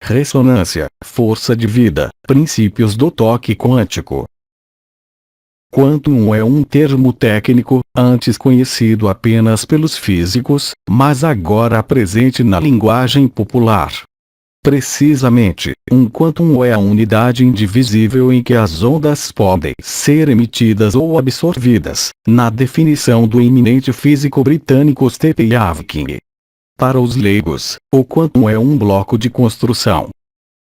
ressonância, força de vida, princípios do toque quântico. Quantum é um termo técnico, antes conhecido apenas pelos físicos, mas agora presente na linguagem popular. Precisamente, um quantum é a unidade indivisível em que as ondas podem ser emitidas ou absorvidas, na definição do eminente físico britânico Stephen Hawking. Para os leigos, o quantum é um bloco de construção.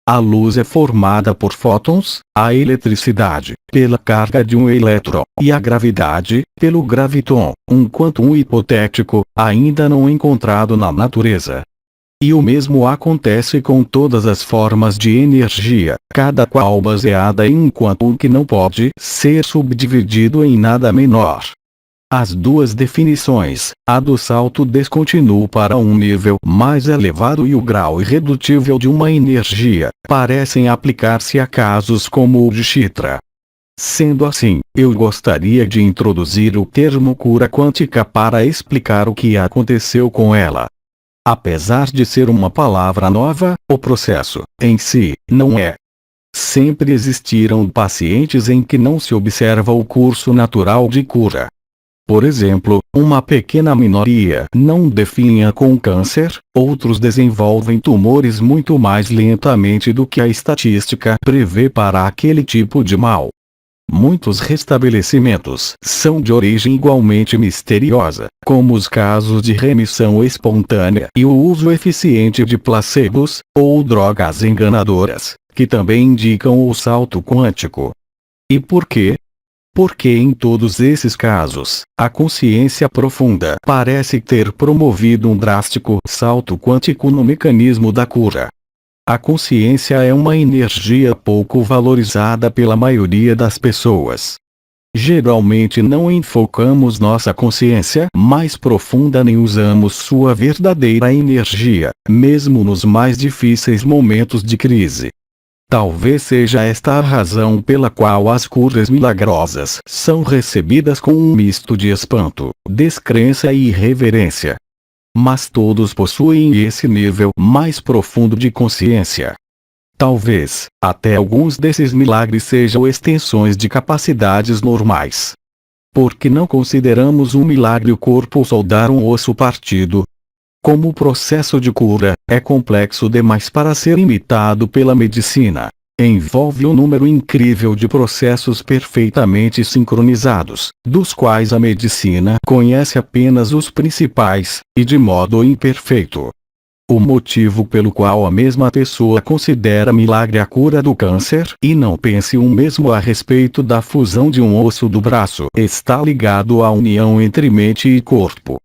A luz é formada por fótons, a eletricidade, pela carga de um elétron, e a gravidade, pelo graviton, um quantum hipotético, ainda não encontrado na natureza. E o mesmo acontece com todas as formas de energia, cada qual baseada em um quantum que não pode ser subdividido em nada menor. As duas definições, a do salto descontínuo para um nível mais elevado e o grau irredutível de uma energia, parecem aplicar-se a casos como o de Chitra. Sendo assim, eu gostaria de introduzir o termo cura quântica para explicar o que aconteceu com ela. Apesar de ser uma palavra nova, o processo, em si, não é. Sempre existiram pacientes em que não se observa o curso natural de cura. Por exemplo, uma pequena minoria não definha com câncer, outros desenvolvem tumores muito mais lentamente do que a estatística prevê para aquele tipo de mal. Muitos restabelecimentos são de origem igualmente misteriosa, como os casos de remissão espontânea e o uso eficiente de placebos, ou drogas enganadoras, que também indicam o salto quântico. E por quê? Porque em todos esses casos, a consciência profunda parece ter promovido um drástico salto quântico no mecanismo da cura. A consciência é uma energia pouco valorizada pela maioria das pessoas. Geralmente não enfocamos nossa consciência mais profunda nem usamos sua verdadeira energia, mesmo nos mais difíceis momentos de crise. Talvez seja esta a razão pela qual as curas milagrosas são recebidas com um misto de espanto, descrença e irreverência. Mas todos possuem esse nível mais profundo de consciência. Talvez, até alguns desses milagres sejam extensões de capacidades normais. Porque não consideramos um milagre o corpo soldar um osso partido? Como o processo de cura é complexo demais para ser imitado pela medicina, envolve um número incrível de processos perfeitamente sincronizados, dos quais a medicina conhece apenas os principais, e de modo imperfeito. O motivo pelo qual a mesma pessoa considera milagre a cura do câncer e não pense o mesmo a respeito da fusão de um osso do braço está ligado à união entre mente e corpo.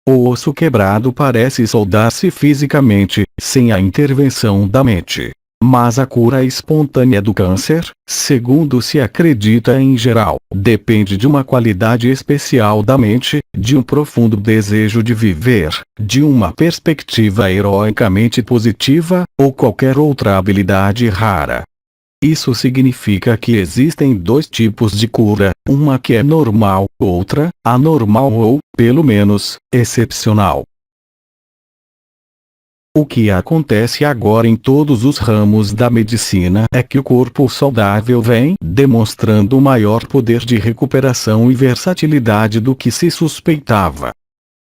O osso quebrado parece soldar-se fisicamente, sem a intervenção da mente. Mas a cura espontânea do câncer, segundo se acredita em geral, depende de uma qualidade especial da mente, de um profundo desejo de viver, de uma perspectiva heroicamente positiva, ou qualquer outra habilidade rara. Isso significa que existem dois tipos de cura, uma que é normal, outra, anormal ou, pelo menos, excepcional. O que acontece agora em todos os ramos da medicina é que o corpo saudável vem demonstrando maior poder de recuperação e versatilidade do que se suspeitava.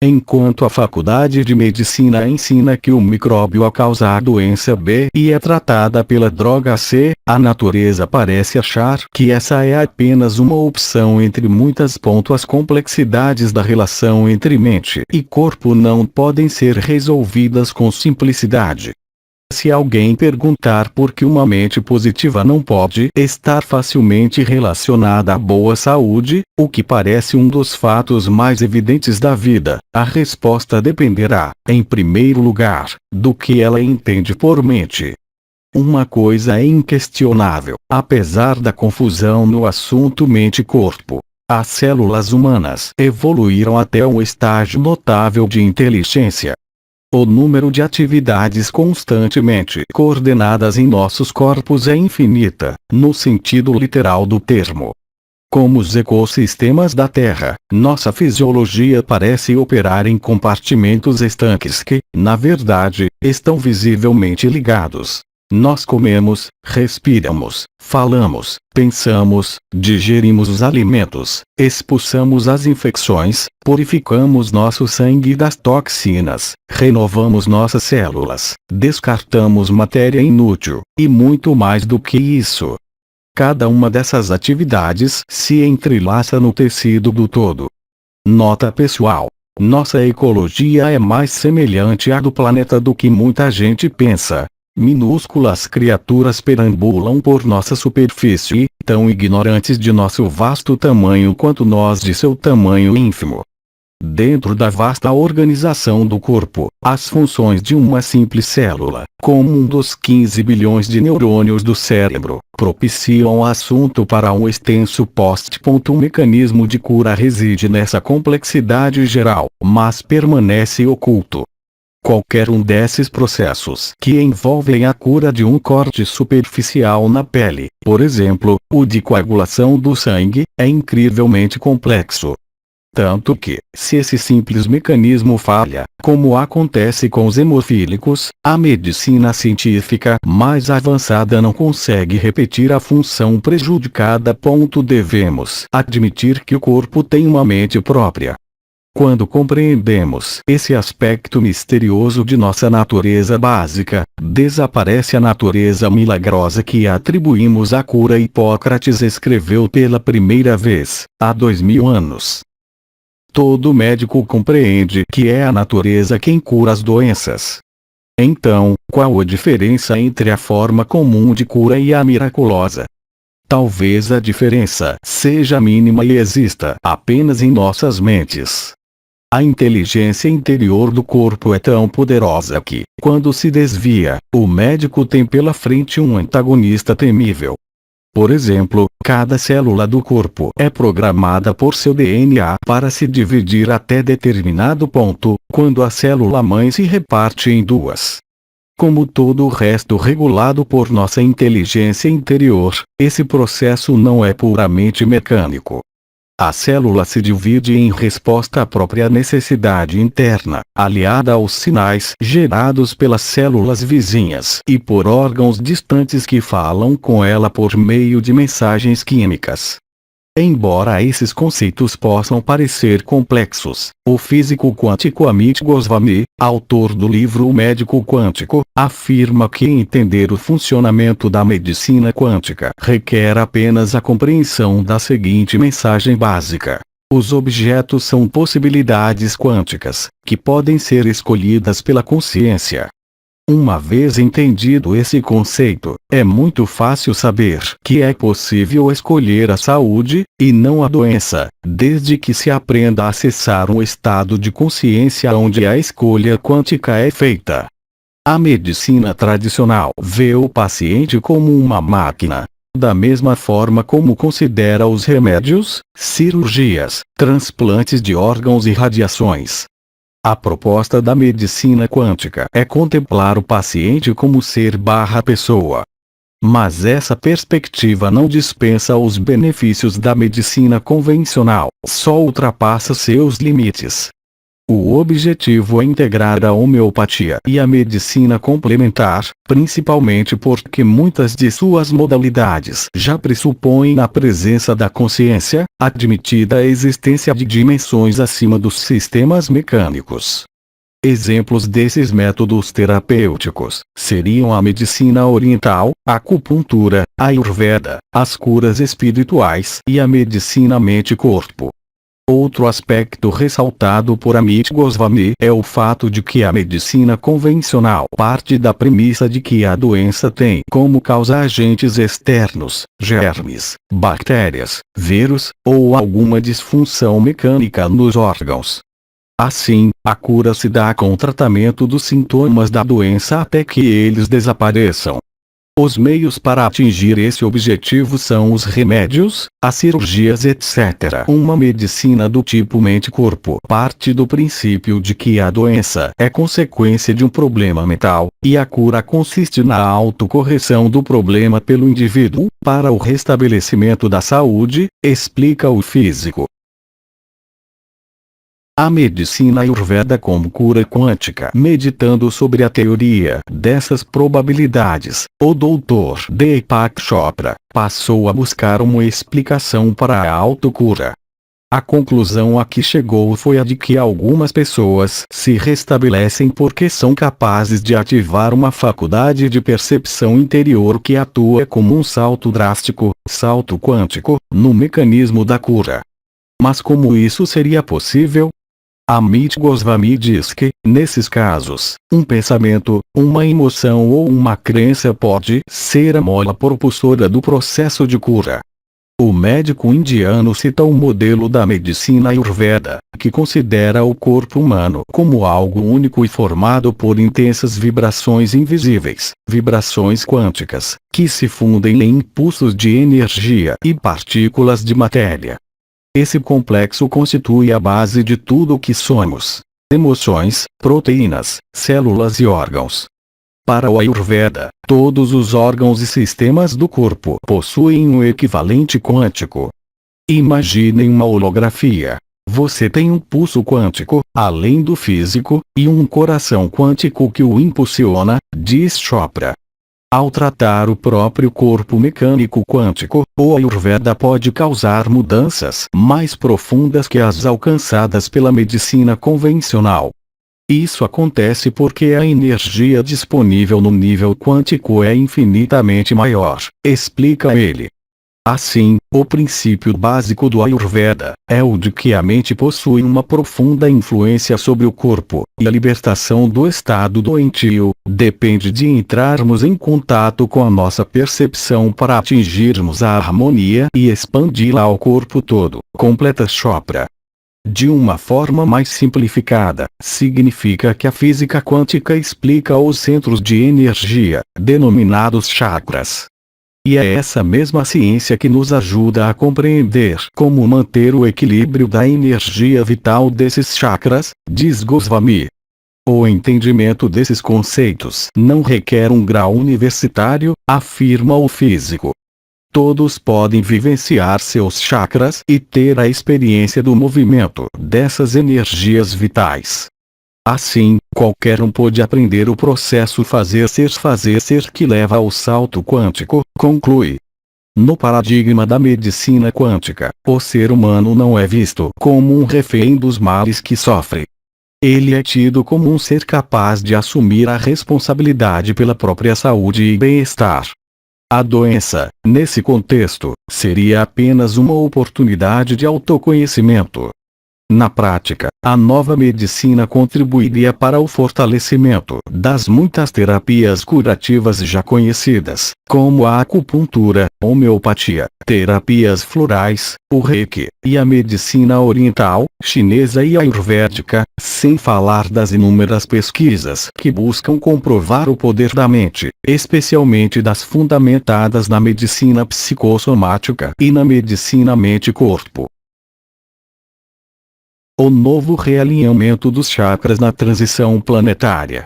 Enquanto a Faculdade de Medicina ensina que o micróbio causa a doença B e é tratada pela droga C, a natureza parece achar que essa é apenas uma opção entre muitas. As complexidades da relação entre mente e corpo não podem ser resolvidas com simplicidade. Se alguém perguntar por que uma mente positiva não pode estar facilmente relacionada à boa saúde, o que parece um dos fatos mais evidentes da vida, a resposta dependerá, em primeiro lugar, do que ela entende por mente. Uma coisa é inquestionável, apesar da confusão no assunto mente-corpo. As células humanas evoluíram até um estágio notável de inteligência. O número de atividades constantemente coordenadas em nossos corpos é infinita, no sentido literal do termo. Como os ecossistemas da Terra, nossa fisiologia parece operar em compartimentos estanques que, na verdade, estão visivelmente ligados. Nós comemos, respiramos, falamos, pensamos, digerimos os alimentos, expulsamos as infecções, purificamos nosso sangue das toxinas, renovamos nossas células, descartamos matéria inútil, e muito mais do que isso. Cada uma dessas atividades se entrelaça no tecido do todo. Nota pessoal: nossa ecologia é mais semelhante à do planeta do que muita gente pensa. Minúsculas criaturas perambulam por nossa superfície, tão ignorantes de nosso vasto tamanho quanto nós de seu tamanho ínfimo. Dentro da vasta organização do corpo, as funções de uma simples célula, como um dos 15 bilhões de neurônios do cérebro, propiciam assunto para um extenso post. O mecanismo de cura reside nessa complexidade geral, mas permanece oculto. Qualquer um desses processos que envolvem a cura de um corte superficial na pele, por exemplo, o de coagulação do sangue, é incrivelmente complexo. Tanto que, se esse simples mecanismo falha, como acontece com os hemofílicos, a medicina científica mais avançada não consegue repetir a função prejudicada. Devemos admitir que o corpo tem uma mente própria. Quando compreendemos esse aspecto misterioso de nossa natureza básica, desaparece a natureza milagrosa que atribuímos à cura. Hipócrates escreveu pela primeira vez, há 2000 anos. Todo médico compreende que é a natureza quem cura as doenças. Então, qual a diferença entre a forma comum de cura e a miraculosa? Talvez a diferença seja mínima e exista apenas em nossas mentes. A inteligência interior do corpo é tão poderosa que, quando se desvia, o médico tem pela frente um antagonista temível. Por exemplo, cada célula do corpo é programada por seu DNA para se dividir até determinado ponto, quando a célula-mãe se reparte em duas. Como todo o resto regulado por nossa inteligência interior, esse processo não é puramente mecânico. A célula se divide em resposta à própria necessidade interna, aliada aos sinais gerados pelas células vizinhas e por órgãos distantes que falam com ela por meio de mensagens químicas. Embora esses conceitos possam parecer complexos, o físico quântico Amit Goswami, autor do livro O Médico Quântico, afirma que entender o funcionamento da medicina quântica requer apenas a compreensão da seguinte mensagem básica: os objetos são possibilidades quânticas, que podem ser escolhidas pela consciência. Uma vez entendido esse conceito, é muito fácil saber que é possível escolher a saúde, e não a doença, desde que se aprenda a acessar um estado de consciência onde a escolha quântica é feita. A medicina tradicional vê o paciente como uma máquina. Da mesma forma como considera os remédios, cirurgias, transplantes de órgãos e radiações. A proposta da medicina quântica é contemplar o paciente como ser/pessoa. Mas essa perspectiva não dispensa os benefícios da medicina convencional, só ultrapassa seus limites. O objetivo é integrar a homeopatia e a medicina complementar, principalmente porque muitas de suas modalidades já pressupõem a presença da consciência, admitida a existência de dimensões acima dos sistemas mecânicos. Exemplos desses métodos terapêuticos seriam a medicina oriental, a acupuntura, a ayurveda, as curas espirituais e a medicina mente-corpo. Outro aspecto ressaltado por Amit Goswami é o fato de que a medicina convencional parte da premissa de que a doença tem como causa agentes externos, germes, bactérias, vírus, ou alguma disfunção mecânica nos órgãos. Assim, a cura se dá com o tratamento dos sintomas da doença até que eles desapareçam. Os meios para atingir esse objetivo são os remédios, as cirurgias, etc. Uma medicina do tipo mente-corpo parte do princípio de que a doença é consequência de um problema mental, e a cura consiste na autocorreção do problema pelo indivíduo, para o restabelecimento da saúde, explica o físico. A medicina Ayurveda como cura quântica. Meditando sobre a teoria dessas probabilidades, o Dr. Deepak Chopra passou a buscar uma explicação para a autocura. A conclusão a que chegou foi a de que algumas pessoas se restabelecem porque são capazes de ativar uma faculdade de percepção interior que atua como um salto drástico, salto quântico, no mecanismo da cura. Mas como isso seria possível? Amit Goswami diz que, nesses casos, um pensamento, uma emoção ou uma crença pode ser a mola propulsora do processo de cura. O médico indiano cita um modelo da medicina Ayurveda, que considera o corpo humano como algo único e formado por intensas vibrações invisíveis, vibrações quânticas, que se fundem em impulsos de energia e partículas de matéria. Esse complexo constitui a base de tudo o que somos: emoções, proteínas, células e órgãos. Para o Ayurveda, todos os órgãos e sistemas do corpo possuem um equivalente quântico. Imaginem uma holografia. Você tem um pulso quântico, além do físico, e um coração quântico que o impulsiona, diz Chopra. Ao tratar o próprio corpo mecânico quântico, o Ayurveda pode causar mudanças mais profundas que as alcançadas pela medicina convencional. Isso acontece porque a energia disponível no nível quântico é infinitamente maior, explica ele. Assim, o princípio básico do Ayurveda é o de que a mente possui uma profunda influência sobre o corpo, e a libertação do estado doentio depende de entrarmos em contato com a nossa percepção para atingirmos a harmonia e expandi-la ao corpo todo, completa Chopra. De uma forma mais simplificada, significa que a física quântica explica os centros de energia, denominados chakras. E é essa mesma ciência que nos ajuda a compreender como manter o equilíbrio da energia vital desses chakras, diz Goswami. O entendimento desses conceitos não requer um grau universitário, afirma o físico. Todos podem vivenciar seus chakras e ter a experiência do movimento dessas energias vitais. Assim, qualquer um pode aprender o processo fazer ser que leva ao salto quântico, conclui. No paradigma da medicina quântica, o ser humano não é visto como um refém dos males que sofre. Ele é tido como um ser capaz de assumir a responsabilidade pela própria saúde e bem-estar. A doença, nesse contexto, seria apenas uma oportunidade de autoconhecimento. Na prática, a nova medicina contribuiria para o fortalecimento das muitas terapias curativas já conhecidas, como a acupuntura, homeopatia, terapias florais, o Reiki, e a medicina oriental, chinesa e ayurvédica, sem falar das inúmeras pesquisas que buscam comprovar o poder da mente, especialmente das fundamentadas na medicina psicossomática e na medicina mente-corpo. O novo realinhamento dos chakras na transição planetária.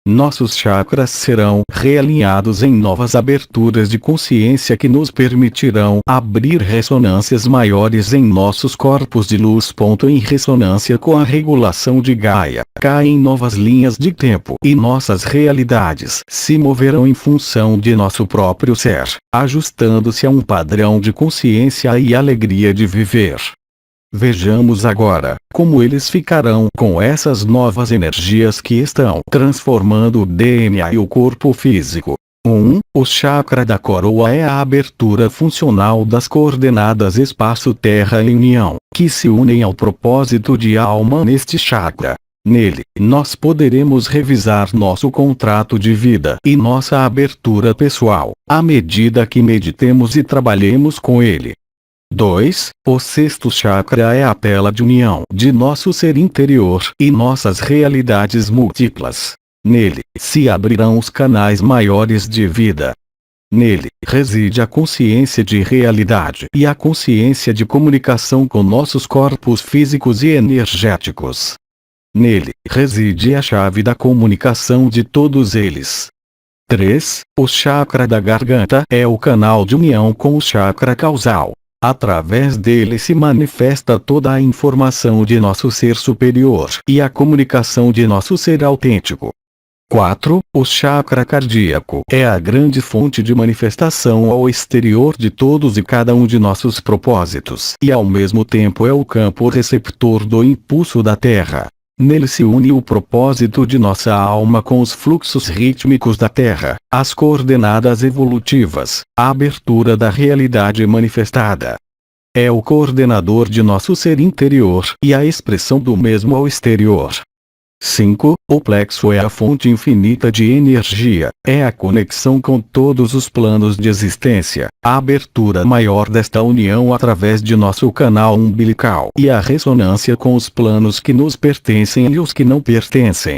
Nossos chakras serão realinhados em novas aberturas de consciência que nos permitirão abrir ressonâncias maiores em nossos corpos de luz. Em ressonância com a regulação de Gaia, caem novas linhas de tempo e nossas realidades se moverão em função de nosso próprio ser, ajustando-se a um padrão de consciência e alegria de viver. Vejamos agora como eles ficarão com essas novas energias que estão transformando o DNA e o corpo físico. 1. O chakra da coroa é a abertura funcional das coordenadas espaço-terra e união, que se unem ao propósito de alma neste chakra. Nele, nós poderemos revisar nosso contrato de vida e nossa abertura pessoal, à medida que meditemos e trabalhemos com ele. 2. O sexto chakra é a tela de união de nosso ser interior e nossas realidades múltiplas. Nele, se abrirão os canais maiores de vida. Nele, reside a consciência de realidade e a consciência de comunicação com nossos corpos físicos e energéticos. Nele, reside a chave da comunicação de todos eles. 3. O chakra da garganta é o canal de união com o chakra causal. Através dele se manifesta toda a informação de nosso ser superior e a comunicação de nosso ser autêntico. 4. O chakra cardíaco é a grande fonte de manifestação ao exterior de todos e cada um de nossos propósitos e ao mesmo tempo é o campo receptor do impulso da Terra. Nele se une o propósito de nossa alma com os fluxos rítmicos da Terra, as coordenadas evolutivas, a abertura da realidade manifestada. É o coordenador de nosso ser interior e a expressão do mesmo ao exterior. 5. O plexo é a fonte infinita de energia, é a conexão com todos os planos de existência, a abertura maior desta união através de nosso canal umbilical e a ressonância com os planos que nos pertencem e os que não pertencem.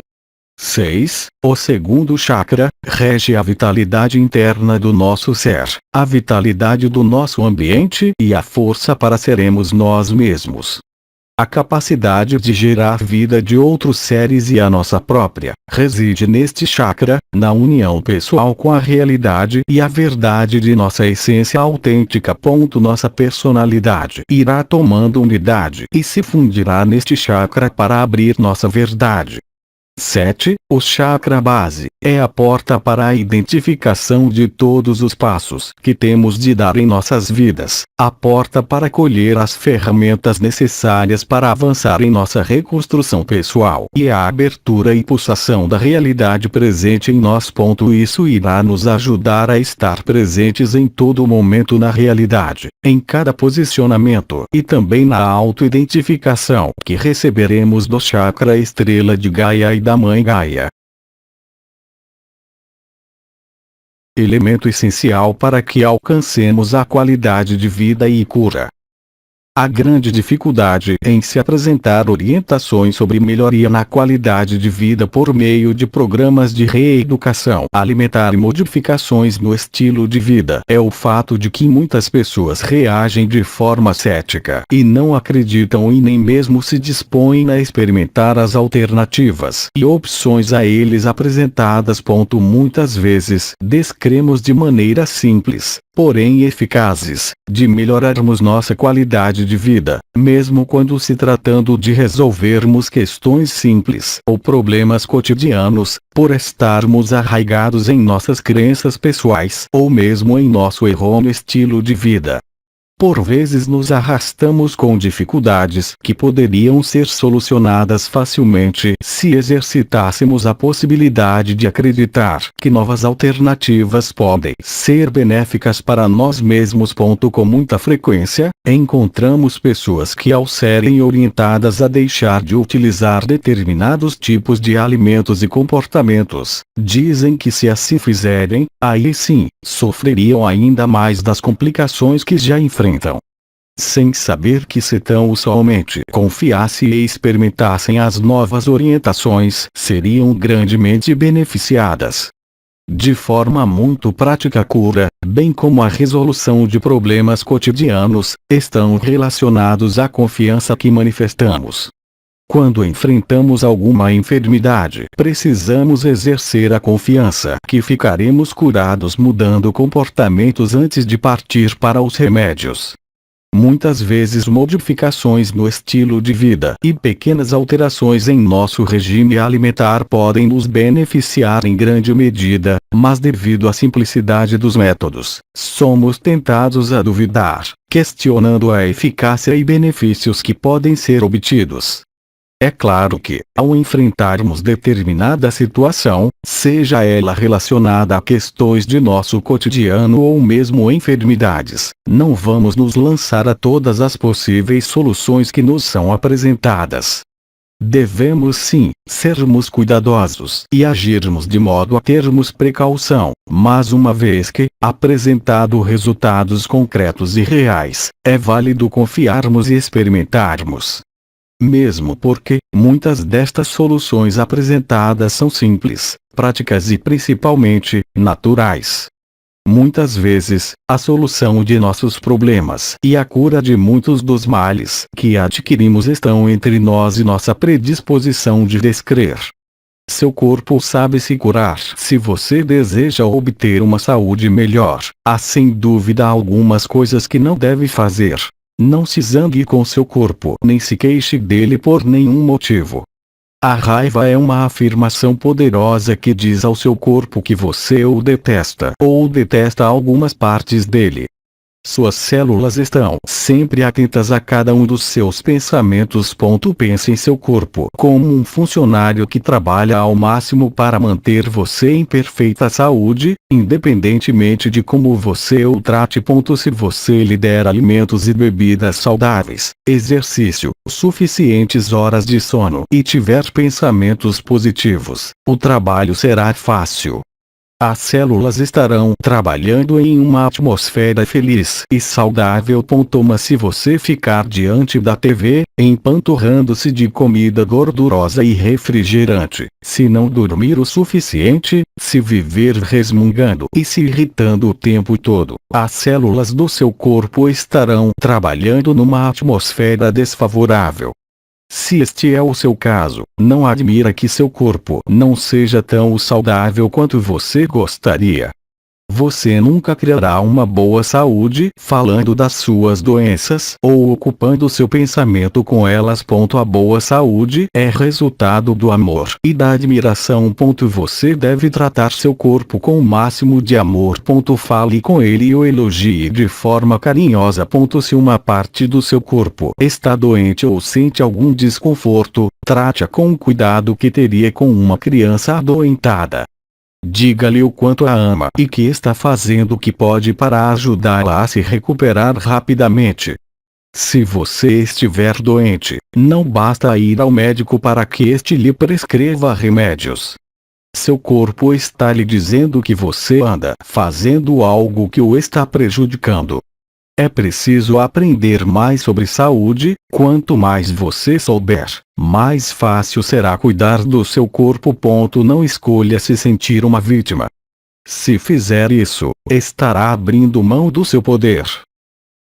6. O segundo chakra rege a vitalidade interna do nosso ser, a vitalidade do nosso ambiente e a força para sermos nós mesmos. A capacidade de gerar vida de outros seres e a nossa própria, reside neste chakra, na união pessoal com a realidade e a verdade de nossa essência autêntica. Nossa personalidade irá tomando unidade e se fundirá neste chakra para abrir nossa verdade. 7. O chakra base é a porta para a identificação de todos os passos que temos de dar em nossas vidas, a porta para colher as ferramentas necessárias para avançar em nossa reconstrução pessoal e a abertura e pulsação da realidade presente em nós. Isso irá nos ajudar a estar presentes em todo momento na realidade, em cada posicionamento e também na auto-identificação que receberemos do chakra estrela de Gaia e da Mãe Gaia. Elemento essencial para que alcancemos a qualidade de vida e cura. A grande dificuldade em se apresentar orientações sobre melhoria na qualidade de vida por meio de programas de reeducação alimentar e modificações no estilo de vida é o fato de que muitas pessoas reagem de forma cética e não acreditam e nem mesmo se dispõem a experimentar as alternativas e opções a eles apresentadas. Muitas vezes descremos de maneira simples, porém eficazes, de melhorarmos nossa qualidade de vida, mesmo quando se tratando de resolvermos questões simples ou problemas cotidianos, por estarmos arraigados em nossas crenças pessoais ou mesmo em nosso errôneo estilo de vida. Por vezes nos arrastamos com dificuldades que poderiam ser solucionadas facilmente se exercitássemos a possibilidade de acreditar que novas alternativas podem ser benéficas para nós mesmos. Com muita frequência, encontramos pessoas que, ao serem orientadas a deixar de utilizar determinados tipos de alimentos e comportamentos, dizem que se assim fizerem, aí sim, sofreriam ainda mais das complicações que já enfrentam. Sem saber que se tão somente confiassem e experimentassem as novas orientações, seriam grandemente beneficiadas. De forma muito prática, a cura, bem como a resolução de problemas cotidianos, estão relacionados à confiança que manifestamos. Quando enfrentamos alguma enfermidade, precisamos exercer a confiança que ficaremos curados mudando comportamentos antes de partir para os remédios. Muitas vezes modificações no estilo de vida e pequenas alterações em nosso regime alimentar podem nos beneficiar em grande medida, mas devido à simplicidade dos métodos, somos tentados a duvidar, questionando a eficácia e benefícios que podem ser obtidos. É claro que, ao enfrentarmos determinada situação, seja ela relacionada a questões de nosso cotidiano ou mesmo enfermidades, não vamos nos lançar a todas as possíveis soluções que nos são apresentadas. Devemos sim, sermos cuidadosos e agirmos de modo a termos precaução, mas uma vez que, apresentado resultados concretos e reais, é válido confiarmos e experimentarmos. Mesmo porque, muitas destas soluções apresentadas são simples, práticas e principalmente, naturais. Muitas vezes, a solução de nossos problemas e a cura de muitos dos males que adquirimos estão entre nós e nossa predisposição de descrer. Seu corpo sabe se curar. Se você deseja obter uma saúde melhor, há sem dúvida algumas coisas que não deve fazer. Não se zangue com seu corpo, nem se queixe dele por nenhum motivo. A raiva é uma afirmação poderosa que diz ao seu corpo que você o detesta ou detesta algumas partes dele. Suas células estão sempre atentas a cada um dos seus pensamentos. Pense em seu corpo como um funcionário que trabalha ao máximo para manter você em perfeita saúde, independentemente de como você o trate. Se você lhe der alimentos e bebidas saudáveis, exercício, suficientes horas de sono e tiver pensamentos positivos, o trabalho será fácil. As células estarão trabalhando em uma atmosfera feliz e saudável. Mas se você ficar diante da TV, empanturrando-se de comida gordurosa e refrigerante, se não dormir o suficiente, se viver resmungando e se irritando o tempo todo, as células do seu corpo estarão trabalhando numa atmosfera desfavorável. Se este é o seu caso, não admira que seu corpo não seja tão saudável quanto você gostaria. Você nunca criará uma boa saúde falando das suas doenças ou ocupando seu pensamento com elas. A boa saúde é resultado do amor e da admiração. Você deve tratar seu corpo com o máximo de amor. Fale com ele e o elogie de forma carinhosa. Se uma parte do seu corpo está doente ou sente algum desconforto, trate-a com o cuidado que teria com uma criança adoentada. Diga-lhe o quanto a ama e que está fazendo o que pode para ajudá-la a se recuperar rapidamente. Se você estiver doente, não basta ir ao médico para que este lhe prescreva remédios. Seu corpo está lhe dizendo que você anda fazendo algo que o está prejudicando. É preciso aprender mais sobre saúde. Quanto mais você souber, mais fácil será cuidar do seu corpo. Não escolha se sentir uma vítima. Se fizer isso, estará abrindo mão do seu poder.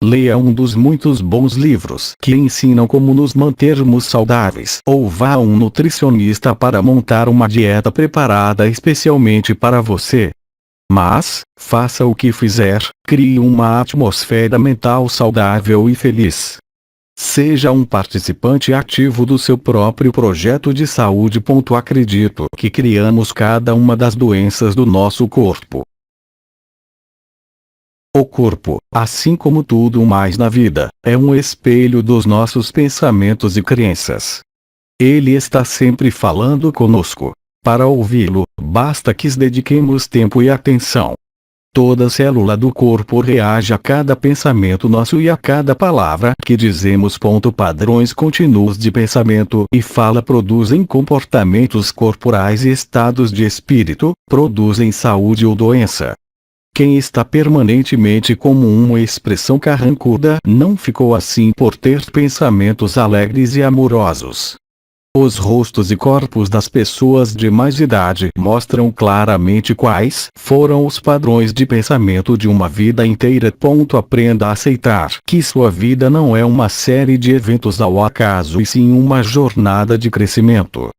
Leia um dos muitos bons livros que ensinam como nos mantermos saudáveis, ou vá a um nutricionista para montar uma dieta preparada especialmente para você. Mas, faça o que fizer, crie uma atmosfera mental saudável e feliz. Seja um participante ativo do seu próprio projeto de saúde. Acredito que criamos cada uma das doenças do nosso corpo. O corpo, assim como tudo mais na vida, é um espelho dos nossos pensamentos e crenças. Ele está sempre falando conosco. Para ouvi-lo, basta que dediquemos tempo e atenção. Toda célula do corpo reage a cada pensamento nosso e a cada palavra que dizemos. Padrões contínuos de pensamento e fala produzem comportamentos corporais e estados de espírito, produzem saúde ou doença. Quem está permanentemente como uma expressão carrancuda não ficou assim por ter pensamentos alegres e amorosos. Os rostos e corpos das pessoas de mais idade mostram claramente quais foram os padrões de pensamento de uma vida inteira. Aprenda a aceitar que sua vida não é uma série de eventos ao acaso e sim uma jornada de crescimento.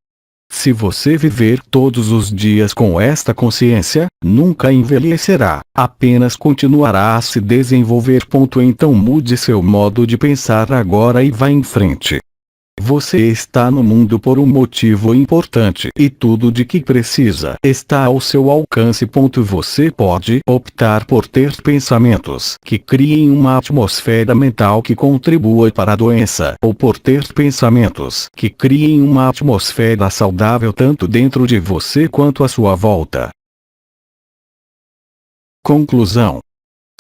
Se você viver todos os dias com esta consciência, nunca envelhecerá, apenas continuará a se desenvolver. Então mude seu modo de pensar agora e vá em frente. Você está no mundo por um motivo importante e tudo de que precisa está ao seu alcance. Você pode optar por ter pensamentos que criem uma atmosfera mental que contribua para a doença ou por ter pensamentos que criem uma atmosfera saudável tanto dentro de você quanto à sua volta. Conclusão.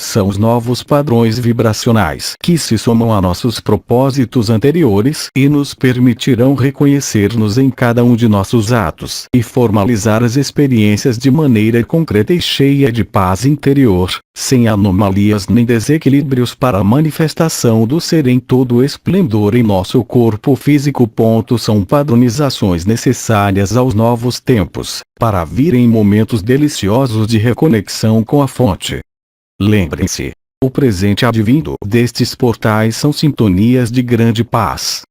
São os novos padrões vibracionais que se somam a nossos propósitos anteriores e nos permitirão reconhecer-nos em cada um de nossos atos e formalizar as experiências de maneira concreta e cheia de paz interior, sem anomalias nem desequilíbrios para a manifestação do ser em todo o esplendor em nosso corpo físico. São padronizações necessárias aos novos tempos, para virem momentos deliciosos de reconexão com a fonte. Lembrem-se, o presente advindo destes portais são sintonias de grande paz.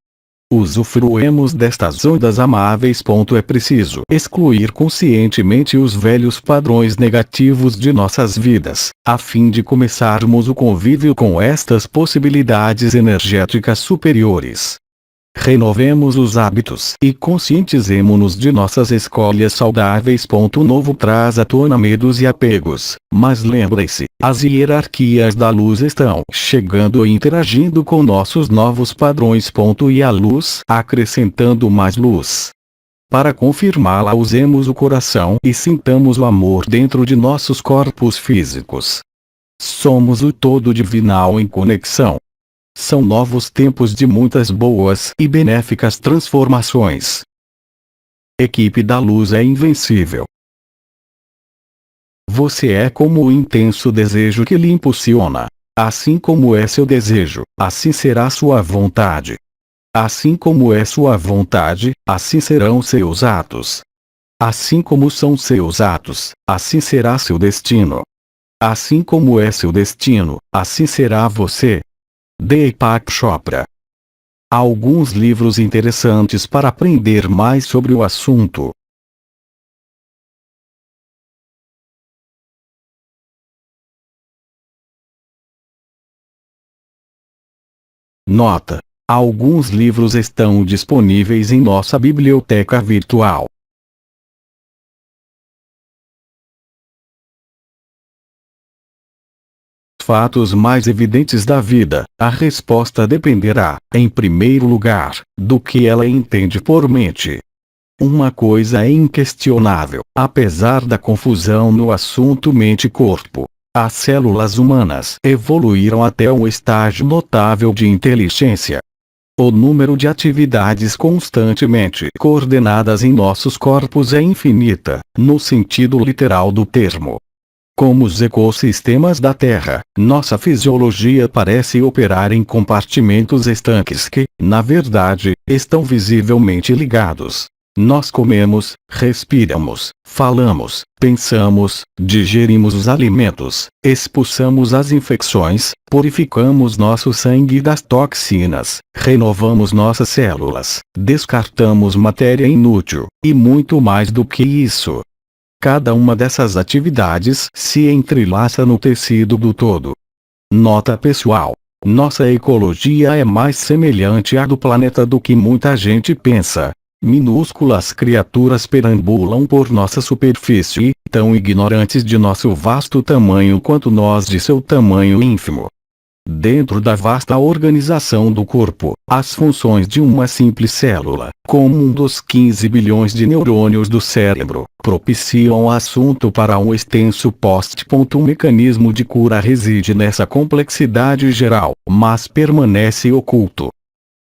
Usufruemos destas ondas amáveis. É preciso excluir conscientemente os velhos padrões negativos de nossas vidas, a fim de começarmos o convívio com estas possibilidades energéticas superiores. Renovemos os hábitos e conscientizemo-nos de nossas escolhas saudáveis. Novo traz à tona medos e apegos, mas lembre-se, as hierarquias da luz estão chegando e interagindo com nossos novos padrões. E a luz acrescentando mais luz. Para confirmá-la, usemos o coração e sintamos o amor dentro de nossos corpos físicos. Somos o todo divinal em conexão. São novos tempos de muitas boas e benéficas transformações. Equipe da luz é invencível. Você é como o intenso desejo que lhe impulsiona. Assim como é seu desejo, assim será sua vontade. Assim como é sua vontade, assim serão seus atos. Assim como são seus atos, assim será seu destino. Assim como é seu destino, assim será você. Deepak Chopra. Há alguns livros interessantes para aprender mais sobre o assunto. Nota: alguns livros estão disponíveis em nossa biblioteca virtual. Fatos mais evidentes da vida, a resposta dependerá, em primeiro lugar, do que ela entende por mente. Uma coisa é inquestionável, apesar da confusão no assunto mente-corpo. As células humanas evoluíram até um estágio notável de inteligência. O número de atividades constantemente coordenadas em nossos corpos é infinita, no sentido literal do termo. Como os ecossistemas da Terra, nossa fisiologia parece operar em compartimentos estanques que, na verdade, estão visivelmente ligados. Nós comemos, respiramos, falamos, pensamos, digerimos os alimentos, expulsamos as infecções, purificamos nosso sangue das toxinas, renovamos nossas células, descartamos matéria inútil, e muito mais do que isso. Cada uma dessas atividades se entrelaça no tecido do todo. Nota pessoal: nossa ecologia é mais semelhante à do planeta do que muita gente pensa. Minúsculas criaturas perambulam por nossa superfície, tão ignorantes de nosso vasto tamanho quanto nós de seu tamanho ínfimo. Dentro da vasta organização do corpo, as funções de uma simples célula, como um dos 15 bilhões de neurônios do cérebro, propiciam assunto para um extenso post. O mecanismo de cura reside nessa complexidade geral, mas permanece oculto.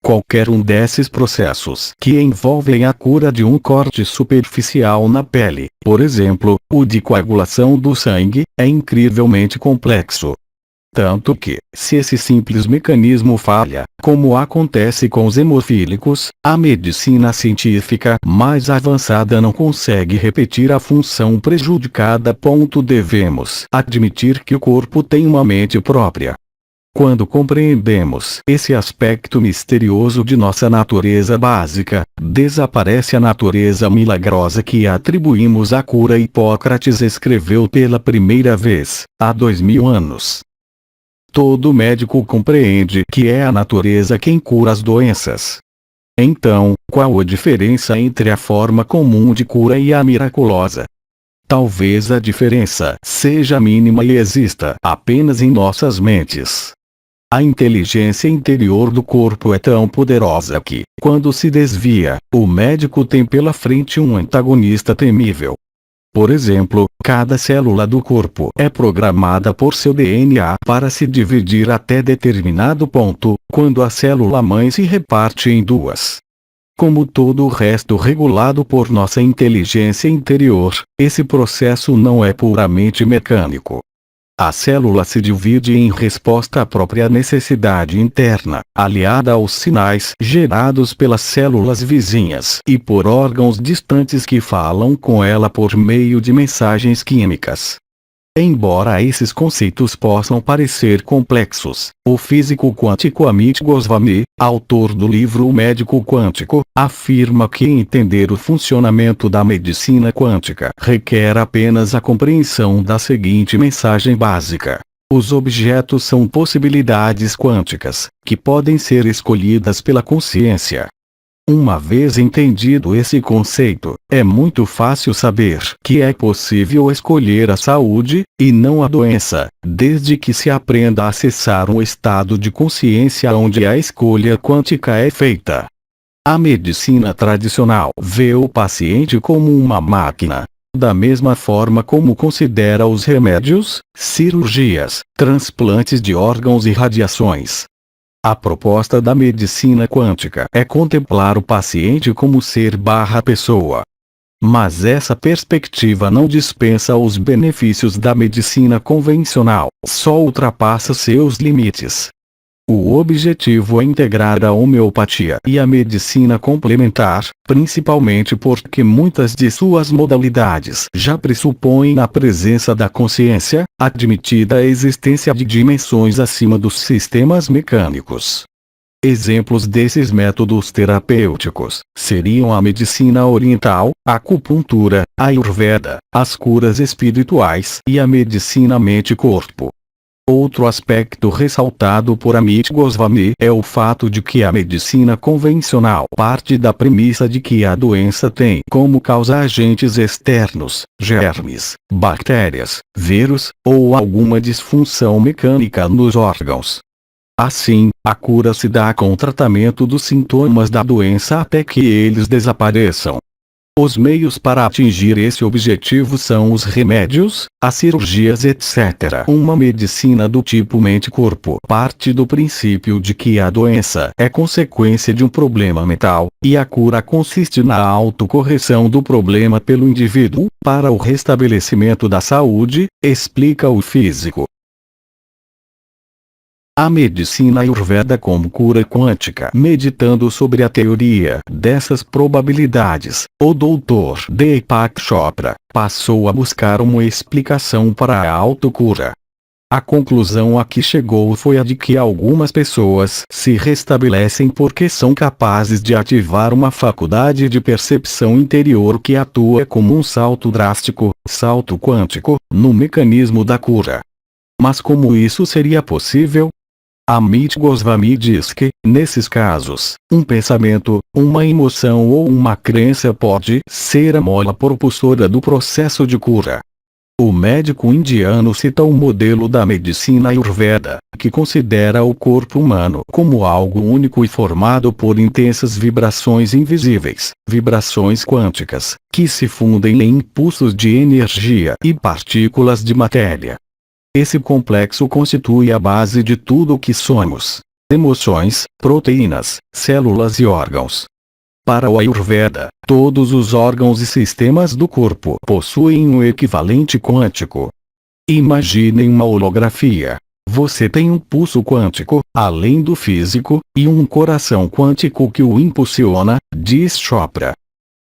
Qualquer um desses processos que envolvem a cura de um corte superficial na pele, por exemplo, o de coagulação do sangue, é incrivelmente complexo. Tanto que, se esse simples mecanismo falha, como acontece com os hemofílicos, a medicina científica mais avançada não consegue repetir a função prejudicada. Devemos admitir que o corpo tem uma mente própria. Quando compreendemos esse aspecto misterioso de nossa natureza básica, desaparece a natureza milagrosa que atribuímos à cura. Hipócrates escreveu pela primeira vez, há 2000 anos. Todo médico compreende que é a natureza quem cura as doenças. Então, qual a diferença entre a forma comum de cura e a miraculosa? Talvez a diferença seja mínima e exista apenas em nossas mentes. A inteligência interior do corpo é tão poderosa que, quando se desvia, o médico tem pela frente um antagonista temível. Por exemplo, cada célula do corpo é programada por seu DNA para se dividir até determinado ponto, quando a célula-mãe se reparte em duas. Como todo o resto regulado por nossa inteligência interior, esse processo não é puramente mecânico. A célula se divide em resposta à própria necessidade interna, aliada aos sinais gerados pelas células vizinhas e por órgãos distantes que falam com ela por meio de mensagens químicas. Embora esses conceitos possam parecer complexos, o físico quântico Amit Goswami, autor do livro O Médico Quântico, afirma que entender o funcionamento da medicina quântica requer apenas a compreensão da seguinte mensagem básica: os objetos são possibilidades quânticas, que podem ser escolhidas pela consciência. Uma vez entendido esse conceito, é muito fácil saber que é possível escolher a saúde, e não a doença, desde que se aprenda a acessar um estado de consciência onde a escolha quântica é feita. A medicina tradicional vê o paciente como uma máquina, da mesma forma como considera os remédios, cirurgias, transplantes de órgãos e radiações. A proposta da medicina quântica é contemplar o paciente como ser/pessoa. Mas essa perspectiva não dispensa os benefícios da medicina convencional, só ultrapassa seus limites. O objetivo é integrar a homeopatia e a medicina complementar, principalmente porque muitas de suas modalidades já pressupõem a presença da consciência, admitida a existência de dimensões acima dos sistemas mecânicos. Exemplos desses métodos terapêuticos seriam a medicina oriental, a acupuntura, a Ayurveda, as curas espirituais e a medicina mente-corpo. Outro aspecto ressaltado por Amit Goswami é o fato de que a medicina convencional parte da premissa de que a doença tem como causa agentes externos, germes, bactérias, vírus, ou alguma disfunção mecânica nos órgãos. Assim, a cura se dá com o tratamento dos sintomas da doença até que eles desapareçam. Os meios para atingir esse objetivo são os remédios, as cirurgias, etc. Uma medicina do tipo mente-corpo parte do princípio de que a doença é consequência de um problema mental, e a cura consiste na autocorreção do problema pelo indivíduo, para o restabelecimento da saúde, explica o físico. A medicina Ayurveda como cura quântica. Meditando sobre a teoria dessas probabilidades, o Dr. Deepak Chopra passou a buscar uma explicação para a autocura. A conclusão a que chegou foi a de que algumas pessoas se restabelecem porque são capazes de ativar uma faculdade de percepção interior que atua como um salto drástico, salto quântico, no mecanismo da cura. Mas como isso seria possível? Amit Goswami diz que, nesses casos, um pensamento, uma emoção ou uma crença pode ser a mola propulsora do processo de cura. O médico indiano cita o modelo da medicina Ayurveda, que considera o corpo humano como algo único e formado por intensas vibrações invisíveis, vibrações quânticas, que se fundem em impulsos de energia e partículas de matéria. Esse complexo constitui a base de tudo o que somos: emoções, proteínas, células e órgãos. Para o Ayurveda, todos os órgãos e sistemas do corpo possuem um equivalente quântico. Imaginem uma holografia. Você tem um pulso quântico, além do físico, e um coração quântico que o impulsiona, diz Chopra.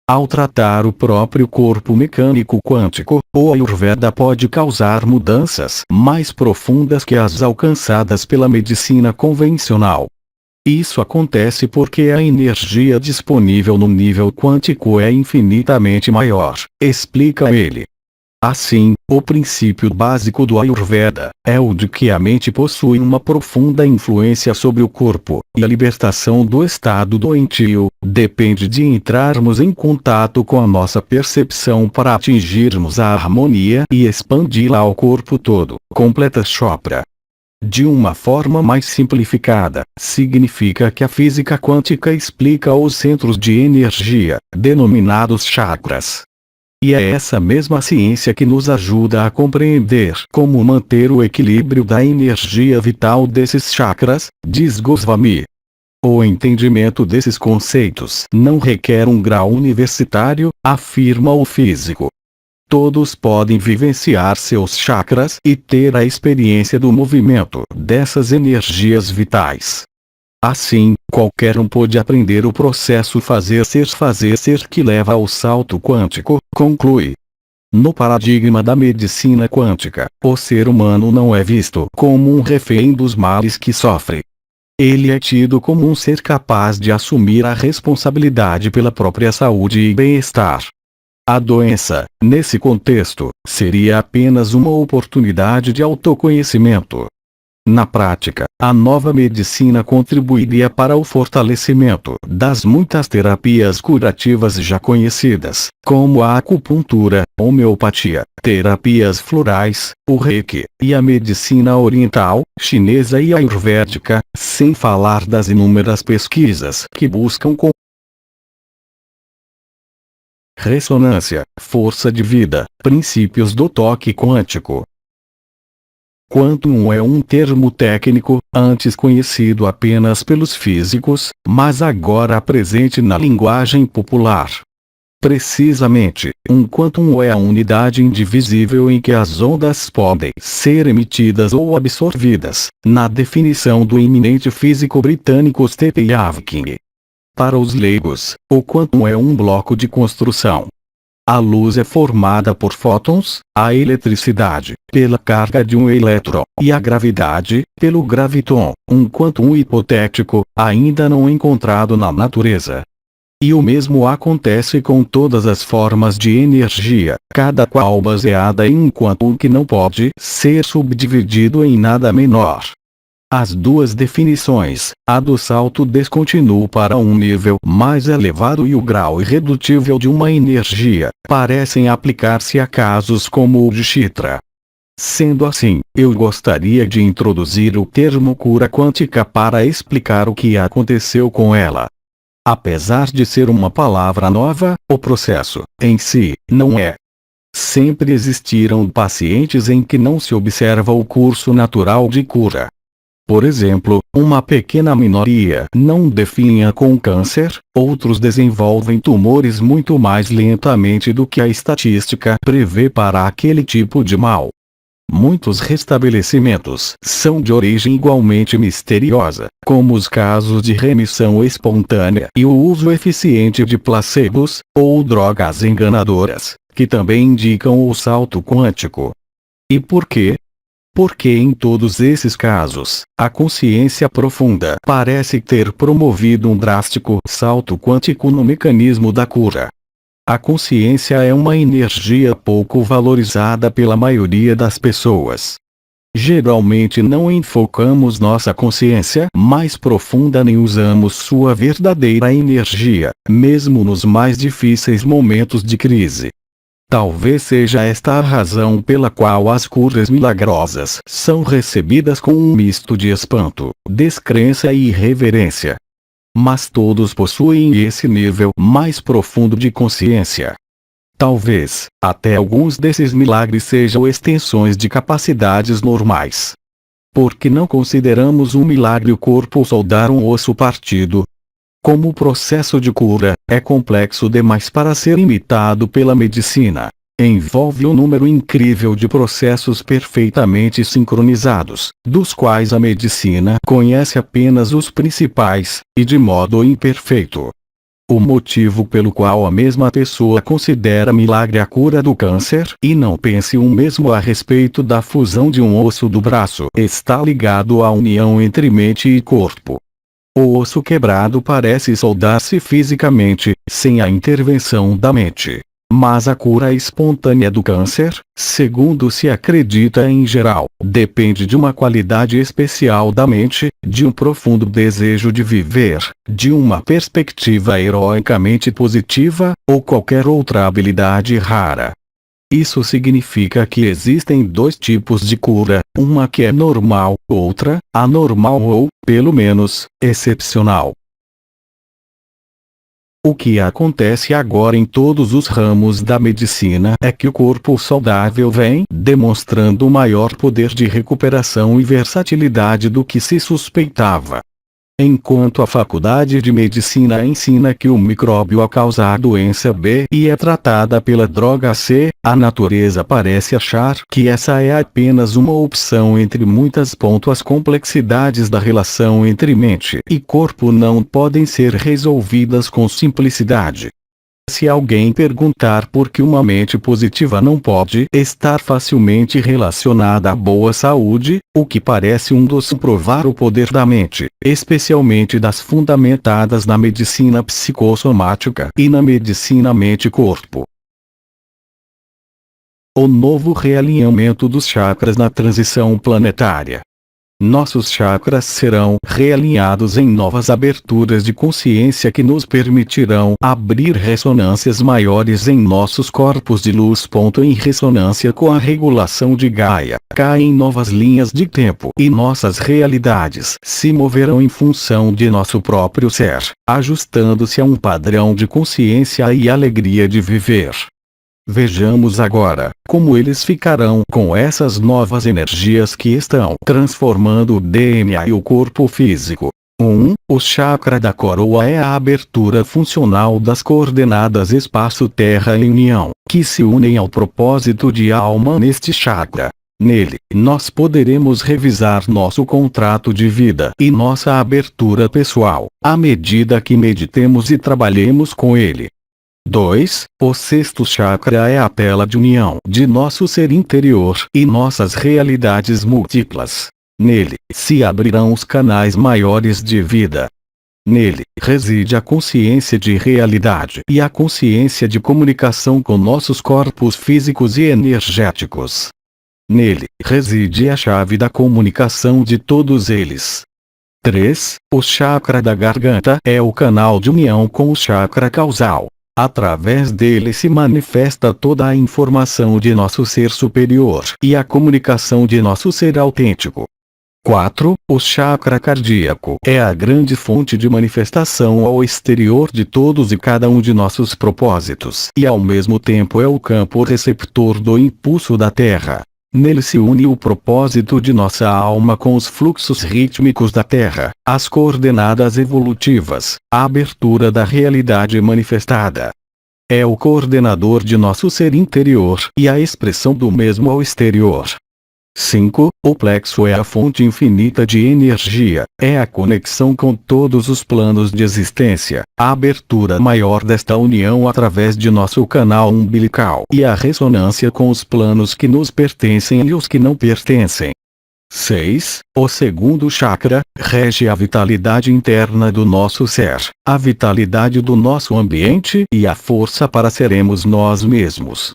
Ao tratar o próprio corpo mecânico quântico, o Ayurveda pode causar mudanças mais profundas que as alcançadas pela medicina convencional. Isso acontece porque a energia disponível no nível quântico é infinitamente maior, explica ele. Assim, o princípio básico do Ayurveda é o de que a mente possui uma profunda influência sobre o corpo, e a libertação do estado doentio depende de entrarmos em contato com a nossa percepção para atingirmos a harmonia e expandi-la ao corpo todo, completa Chopra. De uma forma mais simplificada, significa que a física quântica explica os centros de energia, denominados chakras. E é essa mesma ciência que nos ajuda a compreender como manter o equilíbrio da energia vital desses chakras, diz Goswami. O entendimento desses conceitos não requer um grau universitário, afirma o físico. Todos podem vivenciar seus chakras e ter a experiência do movimento dessas energias vitais. Assim, qualquer um pode aprender o processo fazer ser que leva ao salto quântico, conclui. No paradigma da medicina quântica, o ser humano não é visto como um refém dos males que sofre. Ele é tido como um ser capaz de assumir a responsabilidade pela própria saúde e bem-estar. A doença, nesse contexto, seria apenas uma oportunidade de autoconhecimento. Na prática, a nova medicina contribuiria para o fortalecimento das muitas terapias curativas já conhecidas, como a acupuntura, homeopatia, terapias florais, o reiki, e a medicina oriental, chinesa e ayurvédica, sem falar das inúmeras pesquisas que buscam com ressonância, força de vida, princípios do toque quântico. Quantum é um termo técnico, antes conhecido apenas pelos físicos, mas agora presente na linguagem popular. Precisamente, um quantum é a unidade indivisível em que as ondas podem ser emitidas ou absorvidas, na definição do eminente físico britânico Stephen Hawking. Para os leigos, o quantum é um bloco de construção. A luz é formada por fótons, a eletricidade, pela carga de um elétron, e a gravidade, pelo graviton, um quantum hipotético, ainda não encontrado na natureza. E o mesmo acontece com todas as formas de energia, cada qual baseada em um quantum que não pode ser subdividido em nada menor. As duas definições, a do salto descontínuo para um nível mais elevado e o grau irredutível de uma energia, parecem aplicar-se a casos como o de Chitra. Sendo assim, eu gostaria de introduzir o termo cura quântica para explicar o que aconteceu com ela. Apesar de ser uma palavra nova, o processo, em si, não é. Sempre existiram pacientes em que não se observa o curso natural de cura. Por exemplo, uma pequena minoria não definha com câncer, outros desenvolvem tumores muito mais lentamente do que a estatística prevê para aquele tipo de mal. Muitos restabelecimentos são de origem igualmente misteriosa, como os casos de remissão espontânea e o uso eficiente de placebos, ou drogas enganadoras, que também indicam o salto quântico. E por quê? Porque em todos esses casos, a consciência profunda parece ter promovido um drástico salto quântico no mecanismo da cura. A consciência é uma energia pouco valorizada pela maioria das pessoas. Geralmente não enfocamos nossa consciência mais profunda nem usamos sua verdadeira energia, mesmo nos mais difíceis momentos de crise. Talvez seja esta a razão pela qual as curas milagrosas são recebidas com um misto de espanto, descrença e irreverência. Mas todos possuem esse nível mais profundo de consciência. Talvez, até alguns desses milagres sejam extensões de capacidades normais. Porque não consideramos um milagre o corpo soldar um osso partido? Como o processo de cura é complexo demais para ser imitado pela medicina, envolve um número incrível de processos perfeitamente sincronizados, dos quais a medicina conhece apenas os principais, e de modo imperfeito. O motivo pelo qual a mesma pessoa considera milagre a cura do câncer e não pense o mesmo a respeito da fusão de um osso do braço está ligado à união entre mente e corpo. O osso quebrado parece soldar-se fisicamente, sem a intervenção da mente. Mas a cura espontânea do câncer, segundo se acredita em geral, depende de uma qualidade especial da mente, de um profundo desejo de viver, de uma perspectiva heroicamente positiva, ou qualquer outra habilidade rara. Isso significa que existem dois tipos de cura, uma que é normal, outra, anormal ou, pelo menos, excepcional. O que acontece agora em todos os ramos da medicina é que o corpo saudável vem demonstrando maior poder de recuperação e versatilidade do que se suspeitava. Enquanto a Faculdade de Medicina ensina que o micróbio causa a doença B e é tratada pela droga C, a natureza parece achar que essa é apenas uma opção entre muitas. As complexidades da relação entre mente e corpo não podem ser resolvidas com simplicidade. Se alguém perguntar por que uma mente positiva não pode estar facilmente relacionada à boa saúde, o que parece um doce provar o poder da mente, especialmente das fundamentadas na medicina psicossomática e na medicina mente-corpo. O novo realinhamento dos chakras na transição planetária. Nossos chakras serão realinhados em novas aberturas de consciência que nos permitirão abrir ressonâncias maiores em nossos corpos de luz. Em ressonância com a regulação de Gaia, caem novas linhas de tempo e nossas realidades se moverão em função de nosso próprio ser, ajustando-se a um padrão de consciência e alegria de viver. Vejamos agora como eles ficarão com essas novas energias que estão transformando o DNA e o corpo físico. 1. O chakra da coroa é a abertura funcional das coordenadas espaço-terra e união, que se unem ao propósito de alma neste chakra. Nele, nós poderemos revisar nosso contrato de vida e nossa abertura pessoal, à medida que meditemos e trabalhemos com ele. 2. O sexto chakra é a tela de união de nosso ser interior e nossas realidades múltiplas. Nele, se abrirão os canais maiores de vida. Nele, reside a consciência de realidade e a consciência de comunicação com nossos corpos físicos e energéticos. Nele, reside a chave da comunicação de todos eles. 3. O chakra da garganta é o canal de união com o chakra causal. Através dele se manifesta toda a informação de nosso ser superior e a comunicação de nosso ser autêntico. 4. O chakra cardíaco é a grande fonte de manifestação ao exterior de todos e cada um de nossos propósitos e ao mesmo tempo é o campo receptor do impulso da Terra. Nele se une o propósito de nossa alma com os fluxos rítmicos da Terra, as coordenadas evolutivas, a abertura da realidade manifestada. É o coordenador de nosso ser interior e a expressão do mesmo ao exterior. 5. O plexo é a fonte infinita de energia, é a conexão com todos os planos de existência, a abertura maior desta união através de nosso canal umbilical e a ressonância com os planos que nos pertencem e os que não pertencem. 6. O segundo chakra rege a vitalidade interna do nosso ser, a vitalidade do nosso ambiente e a força para sermos nós mesmos.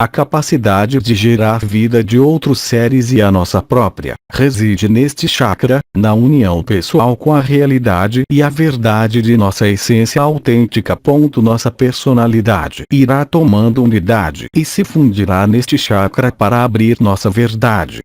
A capacidade de gerar vida de outros seres e a nossa própria, reside neste chakra, na união pessoal com a realidade e a verdade de nossa essência autêntica. Nossa personalidade irá tomando unidade e se fundirá neste chakra para abrir nossa verdade.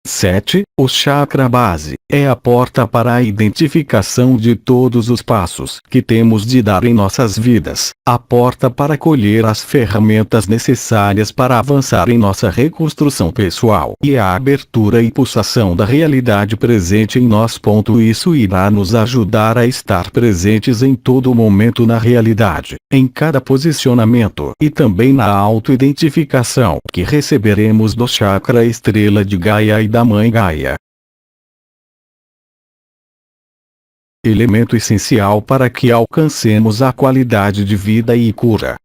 7. O chakra base é a porta para a identificação de todos os passos que temos de dar em nossas vidas, a porta para colher as ferramentas necessárias para avançar em nossa reconstrução pessoal e a abertura e pulsação da realidade presente em nós. Isso irá nos ajudar a estar presentes em todo momento na realidade, em cada posicionamento e também na auto-identificação que receberemos do chakra estrela de Gaia e da Mãe Gaia. Elemento essencial para que alcancemos a qualidade de vida e cura.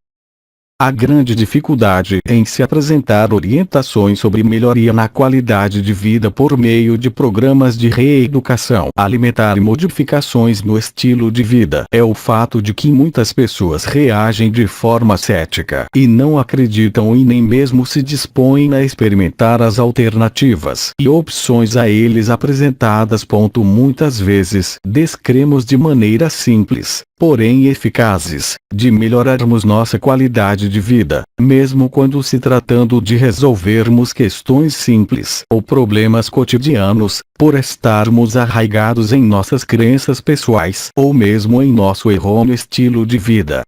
A grande dificuldade em se apresentar orientações sobre melhoria na qualidade de vida por meio de programas de reeducação alimentar e modificações no estilo de vida é o fato de que muitas pessoas reagem de forma cética e não acreditam e nem mesmo se dispõem a experimentar as alternativas e opções a eles apresentadas. Muitas vezes descremos de maneira simples, porém eficazes, de melhorarmos nossa qualidade de vida, mesmo quando se tratando de resolvermos questões simples ou problemas cotidianos, por estarmos arraigados em nossas crenças pessoais ou mesmo em nosso errôneo estilo de vida.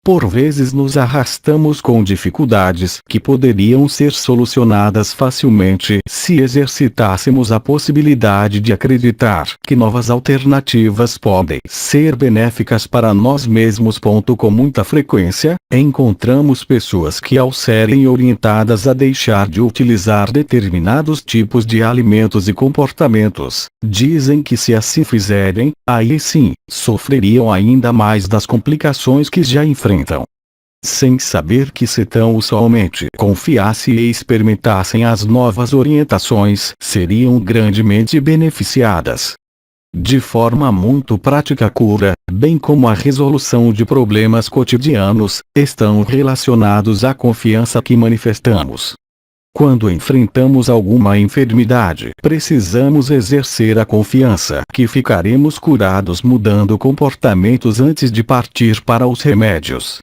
Por vezes nos arrastamos com dificuldades que poderiam ser solucionadas facilmente se exercitássemos a possibilidade de acreditar que novas alternativas podem ser benéficas para nós mesmos. Com muita frequência, encontramos pessoas que, ao serem orientadas a deixar de utilizar determinados tipos de alimentos e comportamentos, dizem que se assim fizerem, aí sim, sofreriam ainda mais das complicações que já enfrentam. sem saber que se tão somente confiasse e experimentassem as novas orientações, seriam grandemente beneficiadas. De forma muito prática, a cura, bem como a resolução de problemas cotidianos, estão relacionados à confiança que manifestamos. Quando enfrentamos alguma enfermidade, precisamos exercer a confiança que ficaremos curados mudando comportamentos antes de partir para os remédios.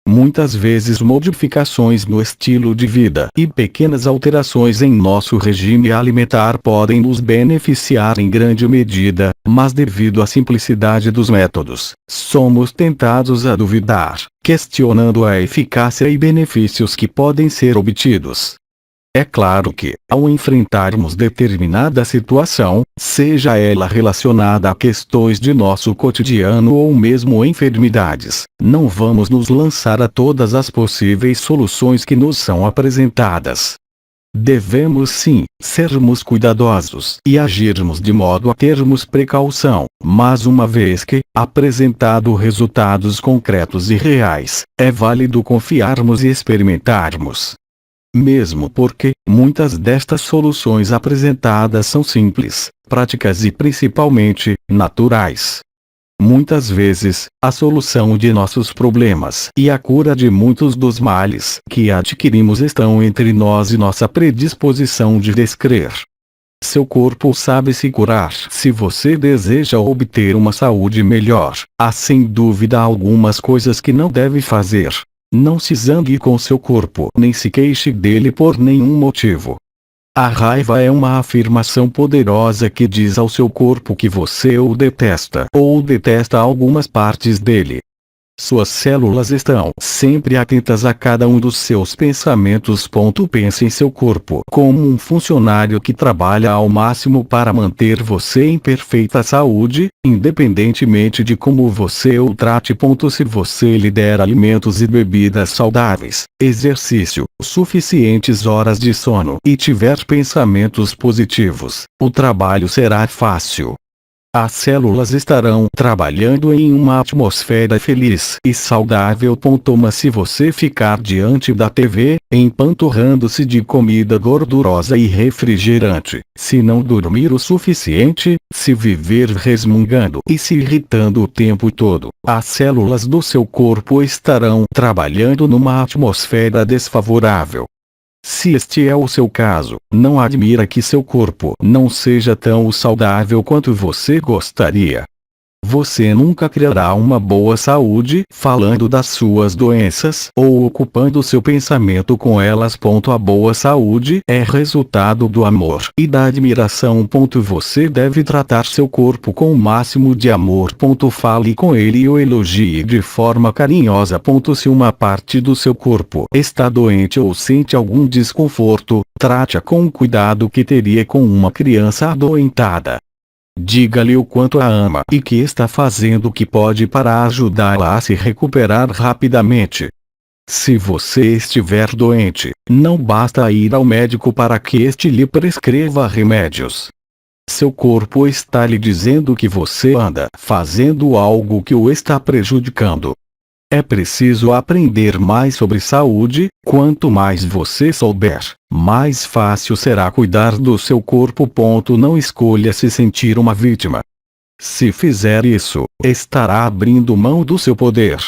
Muitas vezes modificações no estilo de vida e pequenas alterações em nosso regime alimentar podem nos beneficiar em grande medida, mas devido à simplicidade dos métodos, somos tentados a duvidar, questionando a eficácia e benefícios que podem ser obtidos. É claro que, ao enfrentarmos determinada situação, seja ela relacionada a questões de nosso cotidiano ou mesmo enfermidades, não vamos nos lançar a todas as possíveis soluções que nos são apresentadas. Devemos sim, sermos cuidadosos e agirmos de modo a termos precaução, mas uma vez que, apresentado resultados concretos e reais, é válido confiarmos e experimentarmos. Mesmo porque, muitas destas soluções apresentadas são simples, práticas e principalmente, naturais. Muitas vezes, a solução de nossos problemas e a cura de muitos dos males que adquirimos estão entre nós e nossa predisposição de descrer. Seu corpo sabe se curar. Se você deseja obter uma saúde melhor, há sem dúvida algumas coisas que não deve fazer. Não se zangue com seu corpo, nem se queixe dele por nenhum motivo. A raiva é uma afirmação poderosa que diz ao seu corpo que você o detesta ou detesta algumas partes dele. Suas células estão sempre atentas a cada um dos seus pensamentos. Pense em seu corpo como um funcionário que trabalha ao máximo para manter você em perfeita saúde, independentemente de como você o trate. Se você lhe der alimentos e bebidas saudáveis, exercício, suficientes horas de sono e tiver pensamentos positivos, o trabalho será fácil. As células estarão trabalhando em uma atmosfera feliz e saudável. Mas se você ficar diante da TV, empanturrando-se de comida gordurosa e refrigerante, se não dormir o suficiente, se viver resmungando e se irritando o tempo todo, as células do seu corpo estarão trabalhando numa atmosfera desfavorável. Se este é o seu caso, não admira que seu corpo não seja tão saudável quanto você gostaria. Você nunca criará uma boa saúde falando das suas doenças ou ocupando seu pensamento com elas. A boa saúde é resultado do amor e da admiração. Você deve tratar seu corpo com o máximo de amor. Fale com ele e o elogie de forma carinhosa. Se uma parte do seu corpo está doente ou sente algum desconforto, trate-a com o cuidado que teria com uma criança adoentada. Diga-lhe o quanto a ama e que está fazendo o que pode para ajudá-la a se recuperar rapidamente. Se você estiver doente, não basta ir ao médico para que este lhe prescreva remédios. Seu corpo está lhe dizendo que você anda fazendo algo que o está prejudicando. É preciso aprender mais sobre saúde. Quanto mais você souber, mais fácil será cuidar do seu corpo. Não escolha se sentir uma vítima. Se fizer isso, estará abrindo mão do seu poder.